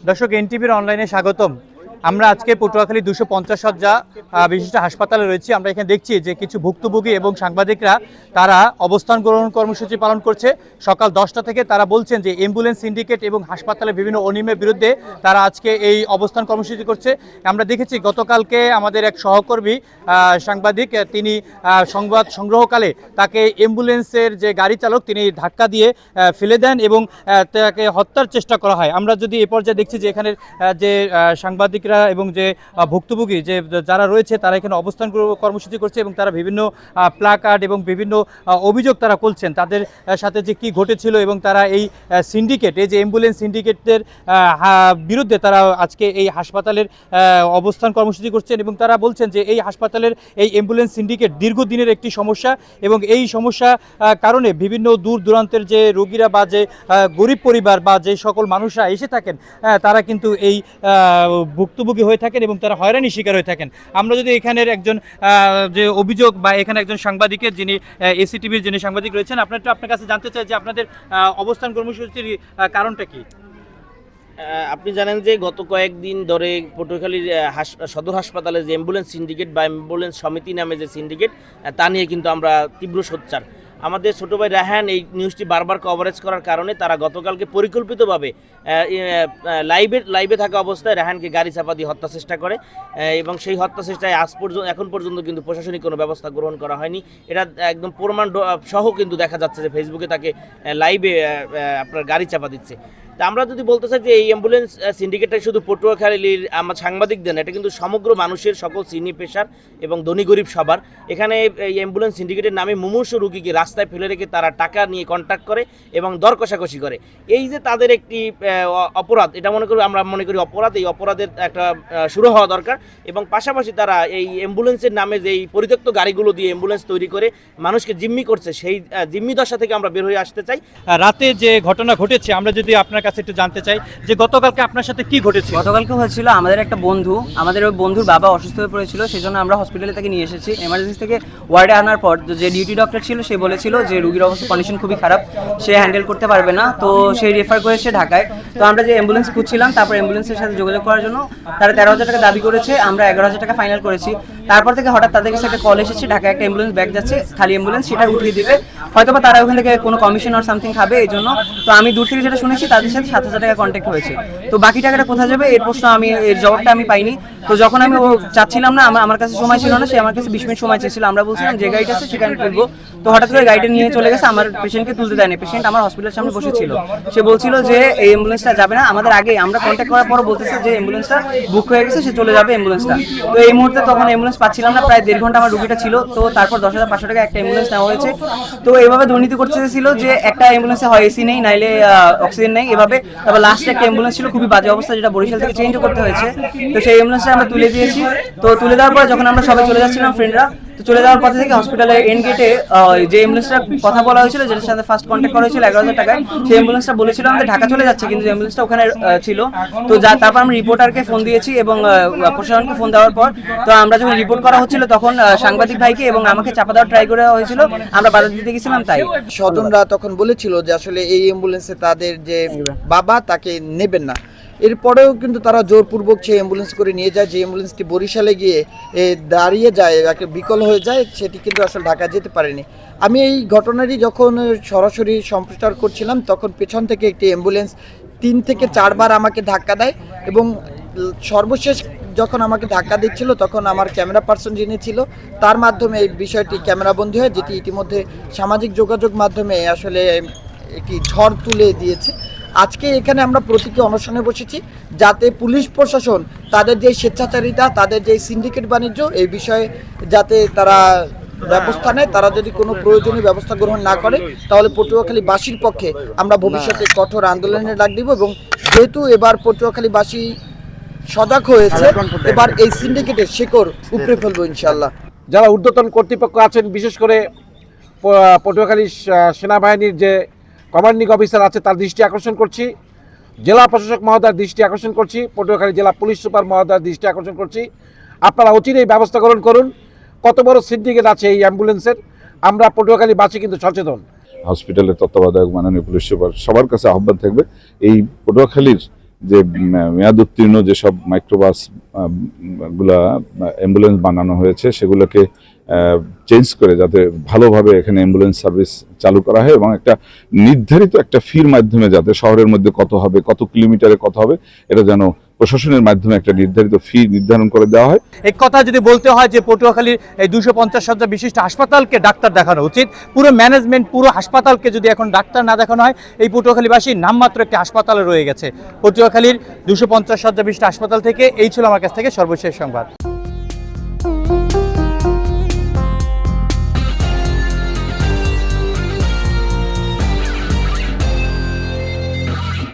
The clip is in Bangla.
দর্শক এনটিভির অনলাইনে স্বাগতম। আমরা আজকে পটুয়াখালী 250 শয্যা বিশিষ্ট হাসপাতালে রয়েছি। আমরা এখানে দেখছি যে কিছু ভুক্তভোগী এবং সাংবাদিকরা তারা অবস্থান গ্রহণ কর্মসূচি পালন করছে। সকাল 10টা থেকে তারা বলছেন যে অ্যাম্বুলেন্স সিন্ডিকেট এবং হাসপাতালে বিভিন্ন অনিয়মের বিরুদ্ধে তারা আজকে এই অবস্থান কর্মসূচি করছে। আমরা দেখেছি গতকালকে আমাদের এক সহকর্মী সাংবাদিক তিনি সংবাদ সংগ্রহকালে তাকে অ্যাম্বুলেন্সের যে গাড়ি চালক তিনি ধাক্কা দিয়ে ফেলে দেন এবং তাকে হত্যার চেষ্টা করা হয়। আমরা যদি এ পর্যায়ে দেখছি যে এখানের যে সাংবাদিকরা এবং যে ভুক্তভোগী যে যারা রয়েছে তারা এখানে অবস্থান কর্মসূচি করছে এবং তারা বিভিন্ন প্লাকার্ড এবং বিভিন্ন অভিযোগ তারা করছেন তাদের সাথে যে কি ঘটেছিল এবং তারা এই সিন্ডিকেট এই যে অ্যাম্বুলেন্স সিন্ডিকেটের বিরুদ্ধে তারা আজকে এই হাসপাতালের অবস্থান কর্মসূচি করছেন এবং তারা বলছেন যে এই হাসপাতালের এই অ্যাম্বুলেন্স সিন্ডিকেট দীর্ঘদিনের একটি সমস্যা এবং এই সমস্যা কারণে বিভিন্ন দূর দূরান্তের যে রোগীরা বা যে গরিব পরিবার বা যে সকল মানুষরা এসে থাকেন তারা কিন্তু এই ভুক্তভোগী হয়ে থাকেন এবং তারা হয়রানি শিকার হয়ে থাকেন। আমরা যদি এখানের একজন যে অভিযোগ বা এখানে একজন সাংবাদিকের যিনি এসিটিভির যিনি সাংবাদিক রয়েছেন আপনার কাছে জানতে চাই যে আপনাদের অবস্থান কর্মসূচির কারণটা কি? আপনি জানেন যে গত কয়েকদিন ধরে পটুয়াখালীর সদর হাসপাতালে যে অ্যাম্বুলেন্স সিন্ডিকেট বা অ্যাম্বুলেন্স সমিতি নামে যে সিন্ডিকেট তা নিয়ে কিন্তু আমরা তীব্র সোচ্চার। আমাদের ছোটো ভাই রায়হান এই নিউজটি বারবার কভারেজ করার কারণে তারা গতকালকে পরিকল্পিতভাবে লাইভে থাকা অবস্থায় রায়হানকে গাড়ি চাপা দিয়ে হত্যা চেষ্টা করে এবং সেই হত্যা চেষ্টায় এখন পর্যন্ত কিন্তু প্রশাসনিক কোনো ব্যবস্থা গ্রহণ করা হয়নি। এটা একদম প্রমাণ সহ কিন্তু দেখা যাচ্ছে যে ফেসবুকে তাকে লাইভে আপনার গাড়ি চাপা দিচ্ছে। তা আমরা যদি বলতে চাই যে এই অ্যাম্বুলেন্স সিন্ডিকেটটা শুধু পটুয়াখালীর আমার সাংবাদিকদের না, এটা কিন্তু সমগ্র মানুষের সকল শ্রেণী পেশার এবং ধনী গরিব সবার। এখানে এই অ্যাম্বুলেন্স সিন্ডিকেটের নামে মুমূর্ষু রোগীকে রাস্তায় ফেলে রেখে তারা টাকা নিয়ে কন্ট্যাক্ট করে এবং দর কষাকষি করে। এই যে তাদের একটি অপরাধ, এটা আমরা মনে করি অপরাধ। এই অপরাধের একটা শুরু হওয়া দরকার এবং পাশাপাশি তারা এই অ্যাম্বুলেন্সের নামে যে এই পরিত্যক্ত গাড়িগুলো দিয়ে অ্যাম্বুলেন্স তৈরি করে মানুষকে জিম্মি করছে, সেই জিম্মি দশা থেকে আমরা বের হয়ে আসতে চাই। রাতে যে ঘটনা ঘটেছে আমরা যদি আপনার কাছে একটু জানতে চাই যে গতকালকে আপনার সাথে কি ঘটেছে? গতকালকে হয়েছিল আমাদের একটা বন্ধু, আমাদের ওই বন্ধুর বাবা অসুস্থ হয়ে পড়েছিল, সেই জন্য আমরা হসপিটালে তাকে নিয়ে এসেছি। এমার্জেন্সি থেকে ওয়ার্ডে আনার পর যে ডিউটি ডক্টর ছিল সে বলেছিল যে রুগীর অবস্থা কন্ডিশন খুবই খারাপ, সে হ্যান্ডেল করতে পারবে না, তো সেই রেফার করেছে ঢাকায়। তো আমরা যে অ্যাম্বুলেন্স খুঁজছিলাম, তারপর অ্যাম্বুলেন্সের সাথে যোগাযোগ করার জন্য তারা 13,000 টাকা দাবি করেছে, আমরা 11,000 টাকা ফাইনাল করেছি। তারপর থেকে হঠাৎ তাদের কাছে একটা কল এসেছে ঢাকায় একটা অ্যাম্বুলেন্স ব্যাগ যাচ্ছে, খালি অ্যাম্বুলেন্স, সেটা উঠিয়ে দিবে, হয়তোবা তারা ওখান থেকে কোনো কমিশন আর সামথিং খাবে এই জন্য। তো আমি দূর থেকে যেটা শুনেছি তাদের সাথে 7,000 টাকা কন্ট্যাক্ট হয়েছে। তো বাকি টাকাটা কোথায় যাবে এর প্রশ্ন এর জবাবটা আমি পাইনি। তো যখন আমি চাচ্ছিলাম না, আমার কাছে সময় ছিল না, সে আমার কাছে 20 মিনিট সময় চেয়েছিল, আমরা বলছিলাম যে গাড়িটা আছে সেখানে তুলবো। তো হঠাৎ করে গাড়িটা নিয়ে চলে গেছে, আমার পেশেন্টকে তুলতে দেয়নি। পেশেন্ট আমার হসপিটালের সামনে বসেছিল, সে বলছিল যে এই অ্যাম্বুলেন্সটা যাবে না। আমাদের আগে আমরা কন্ট্যাক্ট করার পর বলতেছে যে অ্যাম্বুলেন্সটা বুক হয়ে গেছে, সে চলে যাবে অ্যাম্বুলেন্সটা। তো এই মুহূর্তে তখন অ্যাম্বুলেন্স পাচ্ছিলাম না, প্রায় 1.5 ঘন্টা আমার রুগীটা ছিল। তো তারপর 10,500 টাকা একটা অ্যাম্বুলেন্স নেওয়া হয়েছে। তো এইভাবে দুর্নীতি করতেছিল যে একটা অ্যাম্বুলেন্সে হয় এসি নেই, নাইলে অক্সিজেন নেই, এভাবে। তারপর লাস্টে একটা অ্যাম্বুলেন্স ছিল খুবই বাজে অবস্থা, যেটা বরিশাল থেকে চেঞ্জও করতে হয়েছে। তো সেই অ্যাম্বুলেন্সটা আমরা তুলে দিয়েছি। তো তুলে দেওয়ার পর যখন আমরা সবাই চলে যাচ্ছিলাম ফ্রেন্ডরা, তো চলে যাওয়ার পথে থেকে হসপিটালের এন্ড গেটে যে অ্যাম্বুলেন্সটার কথা বলা হয়েছিল, যেটার সাথে ফার্স্ট কন্ট্যাক্ট করা হয়েছিল 11,000 টাকায়, সেই অ্যাম্বুলেন্সটা বলেছিল আমাদের ঢাকা চলে যাচ্ছে, কিন্তু অ্যাম্বুলেন্সটা ওখানে ছিল। তো তারপর আমরা রিপোর্টারকে ফোন দিয়েছি এবং প্রশাসনকে ফোন দেওয়ার পর তো আমরা যখন রিপোর্ট করা হচ্ছিল তখন সাংবাদিক ভাইকে এবং আমাকে চাপা দেওয়ার ট্রাই করা হয়েছিল, আমরা বাধা দিতে গেছিলাম। তাই স্বজনরা তখন বলেছিল যে আসলে এই অ্যাম্বুলেন্সে তাদের যে বাবা তাকে নেবেন না। এরপরেও কিন্তু তারা জোরপূর্বক সেই অ্যাম্বুলেন্স করে নিয়ে যায়, যে অ্যাম্বুলেন্সটি বরিশালে গিয়ে দাঁড়িয়ে যায়, একটা বিকল হয়ে যায়, সেটি কিন্তু আসলে ঢাকা যেতে পারেনি। আমি এই ঘটনাটি যখন সরাসরি সম্প্রচার করছিলাম তখন পেছন থেকে একটি অ্যাম্বুলেন্স 3 থেকে 4 বার আমাকে ধাক্কা দেয় এবং সর্বশেষ যখন আমাকে ধাক্কা দিচ্ছিল তখন আমার ক্যামেরা পার্সন যিনি ছিল তার মাধ্যমে এই বিষয়টি ক্যামেরাবন্দি হয়, যেটি ইতিমধ্যে সামাজিক যোগাযোগ মাধ্যমে আসলে একটি ঝড় তুলে দিয়েছে। আজকে এখানে আমরা প্রতীকী অনশনে বসেছি যাতে পুলিশ প্রশাসন তাদের যে স্বেচ্ছাচারিতা, তাদের যে সিন্ডিকেট বাণিজ্য, এই বিষয়ে যাতে তারা ব্যবস্থা নেয়। তারা যদি কোনো প্রয়োজনীয় ব্যবস্থা গ্রহণ না করে তাহলে পটুয়াখালীবাসীর পক্ষে আমরা ভবিষ্যতে কঠোর আন্দোলনের ডাক দিব। এবং যেহেতু এবার পটুয়াখালীবাসী সজাগ হয়েছে, এবার এই সিন্ডিকেটের শেকড় উপড়ে ফেলবো ইনশাল্লাহ। যারা ঊর্ধ্বতন কর্তৃপক্ষ আছেন, বিশেষ করে পটুয়াখালী সেনাবাহিনীর যে কমান্ডিং অফিসার আছে তার দৃষ্টি আকর্ষণ করছি, জেলা প্রশাসক মহোদয়ের দৃষ্টি আকর্ষণ করছি, পটুয়াখালী জেলা পুলিশ সুপার মহোদয়ের দৃষ্টি আকর্ষণ করছি। আপনারা অচিরেই ব্যবস্থা গ্রহণ করুন। কত বড় সিন্ডিকেট আছে এই অ্যাম্বুলেন্সের, আমরা পটুয়াখালীবাসী কিন্তু সচেতন। হসপিটালের তত্ত্বাবধায়ক মাননীয় পুলিশ সুপার সবার কাছে আহ্বান থাকবে এই পটুয়াখালীর যে মেয়াদ উত্তীর্ণ যেসব মাইক্রোবাস গুলা অ্যাম্বুলেন্স বানানো হয়েছে সেগুলোকে চেঞ্জ করে যাতে ভালোভাবে এখানে অ্যাম্বুলেন্স সার্ভিস চালু করা হয় এবং একটা নির্ধারিত একটা ফির মাধ্যমে যাতে শহরের মধ্যে কত হবে, কত কিলোমিটারে কত হবে, এটা যেন প্রশাসনের মাধ্যমে একটা নির্ধারিত ফি নির্ধারণ করে দেওয়া হয়। এক কথা যদি বলতে হয় যে পটুয়াখালীর এই 250 শয্যা বিশিষ্ট হাসপাতালকে ডাক্তার দেখানো উচিত, পুরো ম্যানেজমেন্ট পুরো হাসপাতালকে যদি এখন ডাক্তার না দেখানো হয়, এই পটুয়াখালীবাসী নামমাত্র একটি হাসপাতালে রয়ে গেছে। পটুয়াখালীর 250 শয্যা বিশিষ্ট হাসপাতাল থেকে এই ছিল আমার কাছ থেকে সর্বশেষ সংবাদ।